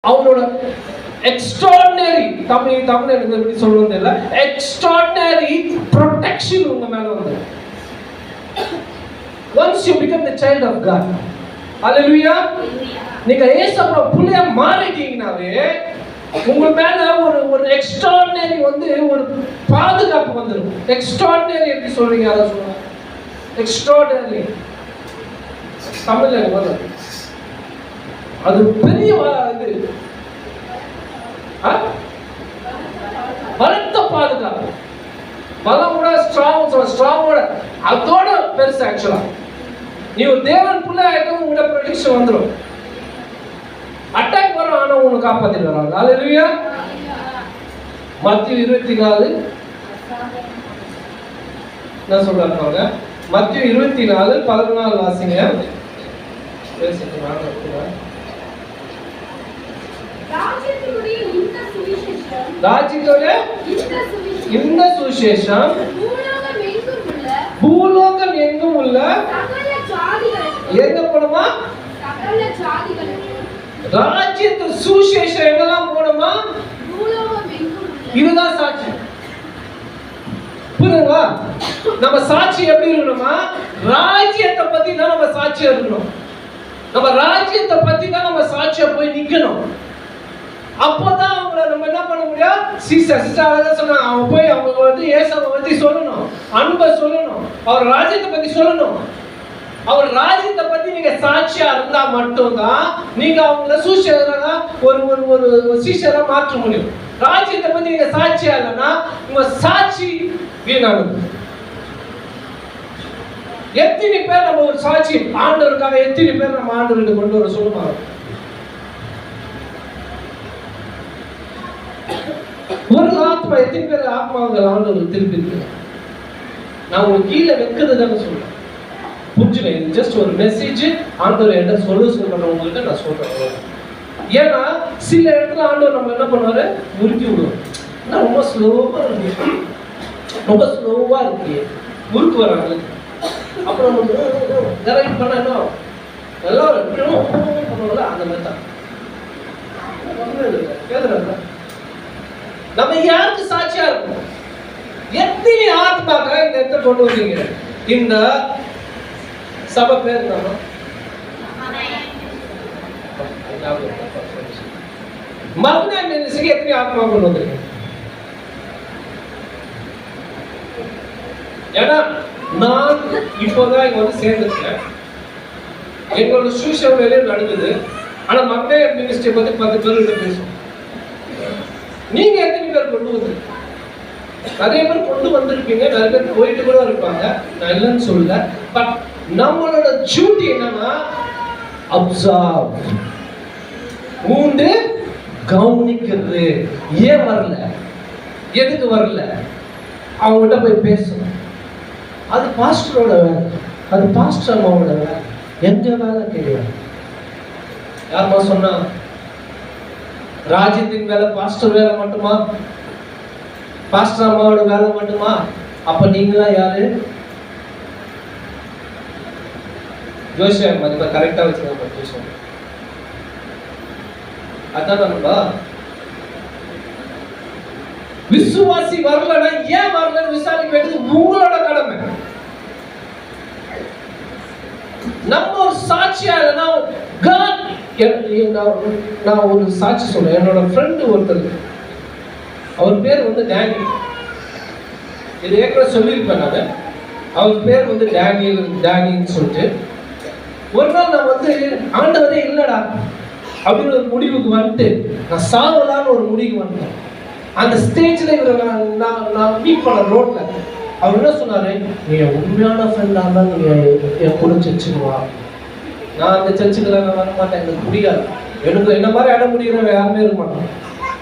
அவனோட எக்ஸ்ட்ராடினரி தமிழ் எப்படி சொல்றது இல்ல, எக்ஸ்ட்ராடினரி ப்ரொடெக்ஷன் உங்க மேல வந்து once you become the child of God, hallelujah, நீங்க இயேசுவோட புள்ளையா மாறிட்டீங்கனாவே உங்க மேல ஒரு எக்ஸ்ட்ராடினரி வந்து ஒரு பாதுகாப்பு வந்துரும். எக்ஸ்ட்ராடினரி எப்படி சொல்றீங்க? அத சொல்லுங்க. எக்ஸ்ட்ராடினரி தமிழ்ல வந்து அது பெரிய இது பலத்த பாதுகாப்பு, பலமோட ஸ்ட்ராங்கோட அதோட பெருசு. ஆக்சுவலா நீ ஒரு தேவன் புள்ள ஆயிட்டும், உங்களோட ப்ரொடெக்ஷன் வந்துடும். அட்டாக் வரும், ஆனா உங்களை காப்பாத்திட்டு வராங்க. ஹல்லேலூயா. மத்தேயு 24 என்ன சொல்றாங்க? மத்தேயு 24:14 வாசிங்க. ராஜ்யத்தோட இந்த சுவிசேஷம் பூலோகம் எங்கும் உள்ள எங்க போணுமா? ராஜ்யத்து சுவிசேஷம் எங்கெல்லாம் போணுமா? இதுதான் சாட்சி. புரியுதுங்களா? நம்ம சாட்சி எப்படி இருக்கணுமா? ராஜ்யத்தை பத்தி தான் நம்ம சாட்சியா இருக்கணும். நம்ம ராஜ்யத்தை பத்தி தான் நம்ம சாட்சியா போய் நிக்கணும். அப்போதான் அவங்கள நம்ம என்ன பண்ண முடியும்? சிஸ்டர் சொன்னாங்க, அவங்க போய் அவங்க வந்து இயேசுவை பத்தி சொல்லணும், அன்பை சொல்லணும், அவர் ராஜ்யத்தை பத்தி சொல்லணும். அவர் ராஜ்யத்தை பத்தி நீங்க சாட்சியா இருந்தா மட்டும்தான் நீங்க அவங்கள சீஷரா ஒரு சீஷரா மாற்ற முடியும். ராஜ்யத்தை பத்தி நீங்க சாட்சியா இல்லைன்னா உங்க சாட்சி வீணாகுது. எத்தனை பேர் நம்ம ஒரு சாட்சி ஆண்டவருக்காக எத்தனை பேர் நம்ம ஆண்டவர்கிட்ட கொண்டு வர சொல்லுமா? ஒரு ஆத்மா எத்தனை பேர் ஆத்மாவுகள் ஆண்டவர் திருப்பி இருக்கு? நான் உங்களுக்கு கீழே வைக்கிறது தானே சொல்றேன். புரிஞ்சுங்க, இது ஜஸ்ட் ஒரு மெசேஜ். ஆண்டவர் என்ன சொல்றவங்களுக்கு நான் சொல்றேன். ஏன்னா சில இடத்துல ஆண்டவர் நம்ம என்ன பண்ணுவாரு? முறுக்கி விடுவோம். ரொம்ப ஸ்லோவா இருக்கு, ரொம்ப ஸ்லோவா இருக்கு, முறுக்கு வராங்க. அப்புறம் கரெக்ட் பண்ண எல்லாம் பண்ணுவோம்ல, அந்த மாதிரி தான். நம்ம யாருக்கு சாட்சியா இருக்கும்? எத்தனை ஆத்மாக்கள் இந்த இடத்துல கொண்டு வந்தீங்க? இந்த சபை பேர் நம்ம மகனா மினிஸ்ட்ரிக்கு எத்தனை ஆத்மா கொண்டு வந்தீங்க? ஏன்னா நான் இப்போதான் இங்க வந்து சேர்ந்துருக்கேன். எங்களோட சோஷியல் வேலையும் நடக்குது. ஆனா மகனா மினிஸ்ட்ரி பத்தி 10 பேர்கிட்ட பேசுவோம். நீங்க எத்தனை பேர் கொண்டு வந்து? நிறைய பேர் கொண்டு வந்திருப்பீங்க, நிறைய பேர் போயிட்டு கூட இருப்பாங்க, நான் இல்லைன்னு சொல்லல. பட் நம்மளோட டியூட்டி என்னன்னா அப்சர்வ், மூண்டு கவனிக்கிறது. ஏன் வரல, எதுக்கு வரல, அவங்ககிட்ட போய் பேசணும். அது பாஸ்டரோட வேலை, அது பாஸ்டர் அம்மாவோட வேலை. எந்த வேலை கிடையாது. யாருமா சொன்னா ராஜ்யத்தின் வேலை பாஸ்டர் வேலை மட்டுமா? பாஸ்டர் அம்மாவோட வேலை மட்டுமா? அப்ப நீங்களா யாரு? ஜோசியம் மதிப்பா கரெக்டா வச்சுக்கோங்க. அதான் நண்பா, விசுவாசி வரலன்னா ஏன் வரலன்னு விசாரிக்க வேண்டியது உங்களோட கடமை. நம்ம ஒரு சாட்சியா இல்லைன்னா நான் ஒரு சாட்சி சொல்றேன். என்னோட ஃப்ரெண்டு ஒருத்தர், அவர் பேர் வந்து டேனி. இது ஏற்கனவே சொல்லியிருப்பேன் நான். அவர் பேர் வந்து டேனின்னு சொல்லிட்டு. ஒரு நாள் நான் வந்து ஆண்டவரே இல்லடா அப்படின்னு ஒரு முடிவுக்கு வந்துட்டு நான் சாவலான்னு ஒரு முடிவுக்கு வந்துட்டேன். அந்த ஸ்டேஜ்ல இவரை நான் மீட் பண்ண ரோட்ல அவர் என்ன சொன்னாரு? நீ உண்மையான ஃப்ரெண்டா இருந்தா நீங்க என் கூட சர்ச்சுக்கு வா. நான் அந்த சர்ச்சுக்குலாம் நான் வர மாட்டேன், எனக்கு முடியாது. எனக்கு என்ன மாதிரி இடம் முடிகிறவன் யாருமே இருக்க மாட்டான்,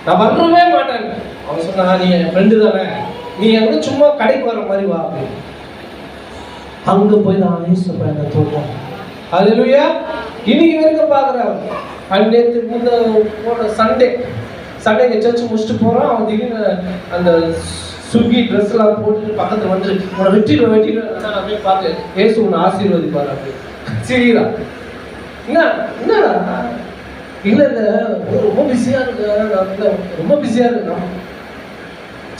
நான் வரவே மாட்டேன். அவன் சொன்னா, நீ என் ஃப்ரெண்டு தானே, நீ என் கூட சும்மா கடைக்கு வர மாதிரி வா அப்படின்னு. அங்க போய் நான் என்ன தோட்டம். ஹல்லேலூயா. இன்னைக்கு வரைக்கும் பாக்குறாரு. நேற்று போன சண்டே சர்ச் முடிச்சுட்டு போறான். அவன் திடீர்னு அந்த சுகி ட்ரெஸ் எல்லாம் போட்டுட்டு பக்கத்துல வந்து உன்னை வெட்டிடுவேன் அப்படின்னு பார்த்து ஏசு உன்னை ஆசீர்வதிப்பாரு அப்படி. சரிடா, என்னடா இல்ல இல்ல ரொம்ப பிஸியா இருக்கு, ரொம்ப பிஸியா இருக்கு.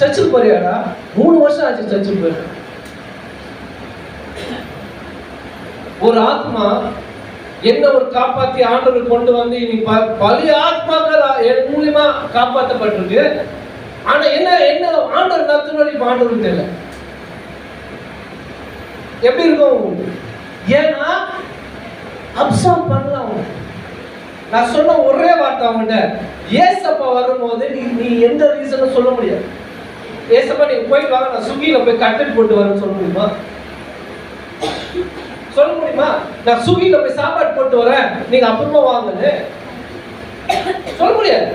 சர்ச்சுக்கு போறியாடா? 3 வருஷம் ஆச்சு சர்ச்சுக்கு போய். ஒரு ஆத்மா என்ன ஒரு காப்பாத்தி ஆண்டவர் கொண்டு வந்து இன்னைக்கு பழைய ஆத்மாக்கள் என் மூலியமா காப்பாற்றப்பட்டிருக்கு. ஆனா என்ன என்ன ஆண்டவர் நடத்துவார் இப்ப ஆண்டவருக்கு தெரியல. எப்படி இருக்கும்? ஏன்னா அப்சர்வ் பண்ணல அவங்க. நான் சொன்ன ஒரே வார்த்தை அவங்ககிட்ட, ஏசப்பா வரும்போது நீ எந்த ரீசனும் சொல்ல முடியாது. ஏசப்பா நீங்க போயிட்டு வாங்க, நான் சுகியில போய் கட்லெட் போட்டு வரேன்னு சொல்ல முடியுமா? சொல்ல முடியுமா? நான் சுகியில போய் சாப்பாடு போட்டு வரேன், நீங்க அப்புறமா வாங்கன்னு சொல்ல முடியாது.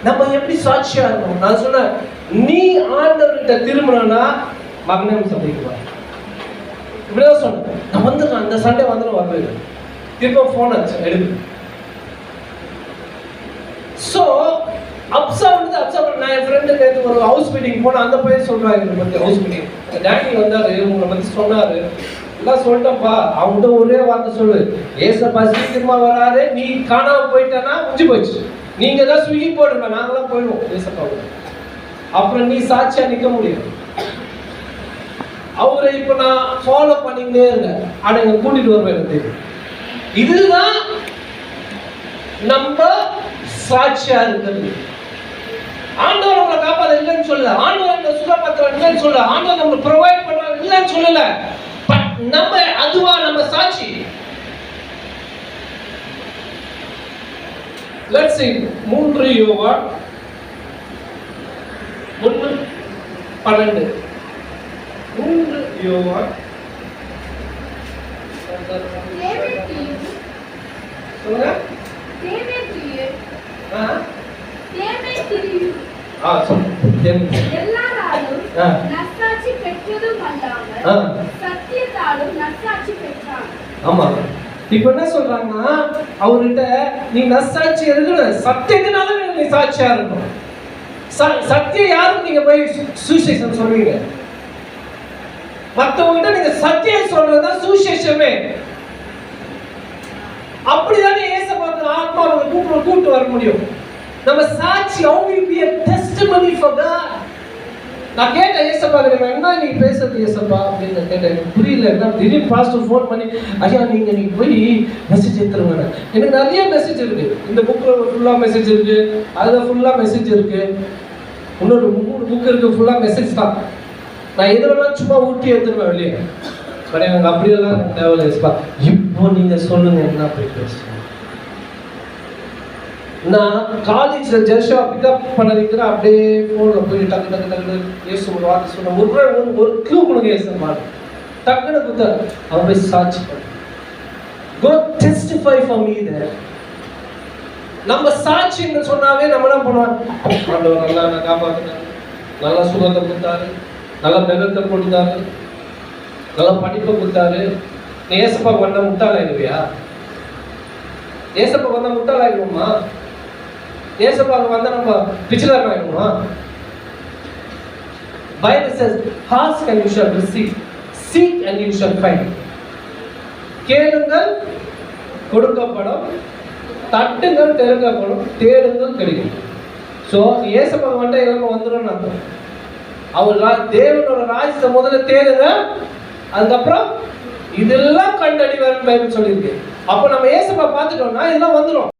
நம்ம எப்படி சாட்சியா இருக்கணும்? நான் சொன்னேன், நீ ஆண்டவர்கிட்ட திரும்பினா மகனம் சந்திக்குவா. இப்படிதான் சொன்னேன். நான் வந்துடுறேன், அந்த சண்டே வந்துடும் வரவே. திரும்ப போன் ஆச்சு எடுக்கு. ஸோ அப்சர்வ் நான் என் ஃப்ரெண்டு நேற்று ஒரு ஹவுஸ் மீட்டிங் போனேன். அந்த பையன் சொல்றாங்க இதை பத்தி. ஹவுஸ் மீட்டிங் டேடி வந்தாரு, உங்களை பத்தி சொன்னாரு, எல்லாம் சொல்லிட்டப்பா. அவங்ககிட்ட ஒரே வார்த்தை சொல்லு, ஏசப்பா சீக்கிரமா வராரு, நீ காணாம போயிட்டானா முடிஞ்சு போச்சு. நீங்க தான் ஸ்விக்கி போடுங்க, நாங்களாம் போயிடுவோம் ஏசப்பா. அப்புறம் நீ சாட்சியா நிக்க முடியும். அவரை இப்ப நான் ஃபாலோ பண்ணிக்கிட்டே இருக்கேன். ஆனா எங்க கூட்டிட்டு வருவேன் எனக்கு தெரியும். இதுதான் நம்ம சாட்சியா இருக்கிறது. ஆண்டவர் நம்மளை காப்பாற்ற இல்லைன்னு சொல்லல, ஆண்டவர் நம்ம சுகப்படுத்துற இல்லைன்னு சொல்லல, ஆண்டவர் நம்ம ப்ரொவைட் பண்ற இல்லைன்னு சொல்லல. பட் நம்ம அதுவா நம்ம சாட்சி. லெட்ஸ் see 3 யோவான் 1:12. 3 யோவான் இப்ப என்ன சொல்றாங்கன்னா, அவர்கிட்ட நீ நற்சாட்சி இருக்கணும், சத்தியத்தினால நீ சாட்சியா இருக்கணும். சத்தியம் யாரும் நீங்க போய் சுவிசேஷம் சொல்றீங்க, மற்றவங்க நீங்க சத்தியம் சொல்றதுதான் சுவிசேஷமே. அப்படிதானே ஏசப்பாக்கு ஆத்மாவை கூப்பிட்டு வர முடியும். நம்ம சாட்சி, how will be a testimony for God. நான் கேட்டேன் ஏசப்பா, என்ன நீங்க பேசுறது ஏசப்பா அப்படின்னு கேட்டேன். புரியல. என்ன திடீர்னு பாஸ்டர் ஃபோன் பண்ணி, ஐயா நீங்க போய் மெசேஜ் எடுத்துருங்க. எனக்கு நிறைய மெசேஜ் இருக்கு, இந்த புக்ல ஃபுல்லா மெசேஜ் இருக்கு, அதுல ஃபுல்லா மெசேஜ் இருக்கு, இன்னொரு 3 புக் இருக்கு, ஃபுல்லா மெசேஜ் தான். நான் எதுலாம் சும்மா ஊட்டி எடுத்துருவேன் வெளியே. பட் எனக்கு அப்படியெல்லாம் தேவையில்லை ஏசப்பா. இப்போ நீங்க சொல்லுங்க என்ன போய் பேசுறேன். நான் காலேஜ்ல ஜெர்ஷா பிக்கப் பண்ணதுக்கு அப்படியே போன்ல போய் டக்கு டக்கு டக்கு ஏசு ஒரு வார்த்தை சொன்ன, ஒரு கியூ கொடுங்க ஏசப்பா, டக்குன்னு குத்த அவன் போய் சாட்சி பண்ண. Go testify for me there. நம்ம சாட்சின்னு சொன்னாவே நம்ம என்ன பண்ணுவோம், ஆண்டவர் நல்லா நான் காப்பாத்தினாரு, நல்லா சுகத்தை கொடுத்தாரு, நல்ல மெகத்தை கொடுத்தாரு, நல்ல படிப்பை கொடுத்தாரு. நீ ஏசப்பா வந்தா முட்டாளாயிடுவியா? ஏசப்பா வந்தா முட்டாளாயிடுவோமா? ஏசப்பா வந்தா நம்ம பிச்சைக்காரன் ஆயிடுவோமா? Bible says, ask and you shall receive, seek and you shall find. கேளுங்கள் கொடுக்கப்படும், தட்டுங்கள் திறக்கப்படும், தேடுங்கள் கிடைக்கும். ஸோ ஏசப்பா வந்தா எல்லாமே வந்துடும் அர்த்தம். அவர் தேவனோட ராஜ்யத்தை முதல்ல தேடுங்க, அதுக்கப்புறம் இதெல்லாம் கண்டடிவார் பைபிள் சொல்லியிருக்கு. அப்போ நம்ம ஏசப்பா பார்த்துட்டோம்னா இதெல்லாம் வந்துடும்.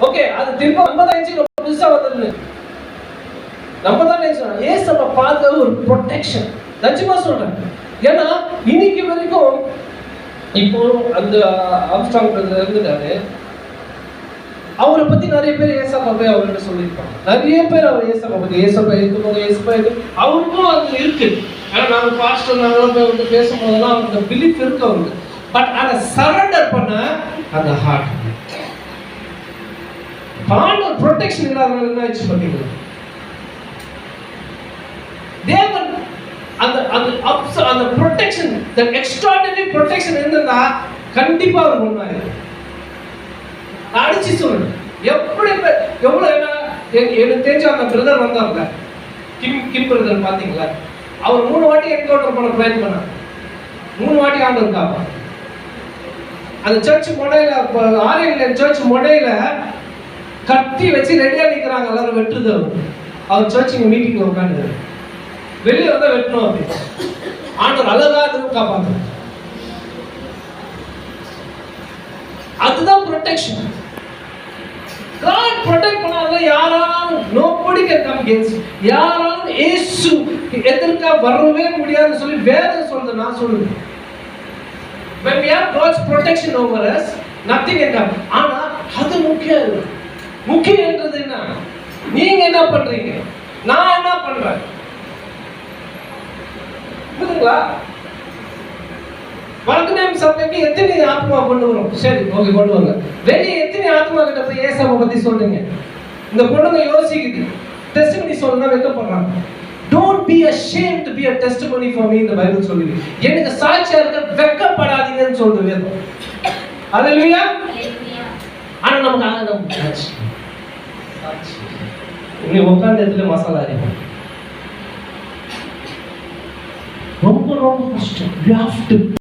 ஓகே, அது திரும்ப நம்ம தான் புதுசா வந்துடுது. நம்ம தான் நினைச்சோம் ஏசப்பா பார்த்த ஒரு ப்ரொடெக்ஷன். நிச்சயமா சொல்றேன். ஏன்னா இன்னைக்கு வரைக்கும் இப்போ அந்த ஆம்ஸ்ட்ராங் பிரதர் இருந்துட்டாரு, அவரை பத்தி நிறைய பேர் ஏசப்பா போய் அவர்கிட்ட சொல்லியிருப்பாங்க. நிறைய பேர் அவர் ஏசப்பா பத்தி ஏசப்பா இருக்கும்போது ஏசப்பா இருக்கு, அவருக்கும் அது இருக்கு. ஆனா நாங்க பாஸ்டர் நாங்களும் போய் வந்து பேசும்போதெல்லாம் அந்த பிலீஃப் இருக்கு அவருக்கு. பட் அதை சரண்டர் பண்ண அந்த ஹார்ட் ஆண்டவர் ப்ரொடெக்ஷன் இல்லாதவங்க என்ன ஆச்சு பண்ணீங்க? தேவன் அந்த அந்த ப்ரொடெக்ஷன், the extraordinary protection இருந்தா கண்டிப்பா அவர் ஒண்ணாயிரும். அடிச்சு சொல்றேன். எப்படி எவ்வளவு எனக்கு தெரிஞ்ச அந்த பிரதர் வந்தாங்க, கிம் பிரதர் பாத்தீங்களா? அவர் 3 வாட்டி என்கவுண்டர் பண்ண பிளான் பண்ணார். 3 வாட்டி ஆண்டவர் காப்பார். அந்த சர்ச் முனையில ஆரியன் சர்ச் முனையில கத்தி வச்சு ரெடியா நிக்கிறாங்க, எல்லாரும் வெட்டுறது. அவர் சர்ச் மீட்டிங்ல உட்காந்து வெளியே வந்தா வெட்டணும் அப்படி. ஆண்டவர் அழகா காப்பாத்து. அதுதான் ப்ரொடெக்ஷன். God protect பண்ணாத யாராலும் nobody can come against. யாராலும் இயேசு எதிர்க்க வரவே முடியாதுன்னு சொல்லி வேதம் சொல்றது. நான் சொல்றேன், when we have God's protection over us, nothing can come. ஆனா அது முக்கியம். முக்கியம்ன்றது என்ன? நீங்க என்ன பண்றீங்க, நான் என்ன பண்றேன்? புரியுதுங்களா? வழக்கமான சபைக்கு எத்தனை ஆத்மா கொண்டு வரும்? சரி, ஓகே, கொண்டு வாங்க. வெளியே எத்தனை ஆத்மா கிட்ட போய் ஏசாவை பத்தி சொல்றீங்க? இந்த பொண்ணுங்க யோசிக்குது, டெஸ்டிமனி சொல்லணும்னா வெட்கப்படுறாங்க. Don't be ashamed to be a testimony for me, இந்த பைபிள் சொல்லுது. எனக்கு சாட்சியா இருக்க வெட்கப்படாதீங்கன்னு சொல்றது வேதம். ஹalleluya. ஆனா நமக்கு ஆனந்தம் சாட்சி. நீ உட்கார்ந்த இடத்துல மசாலா அரைக்கும். ரொம்ப ரொம்ப கஷ்டம். You have to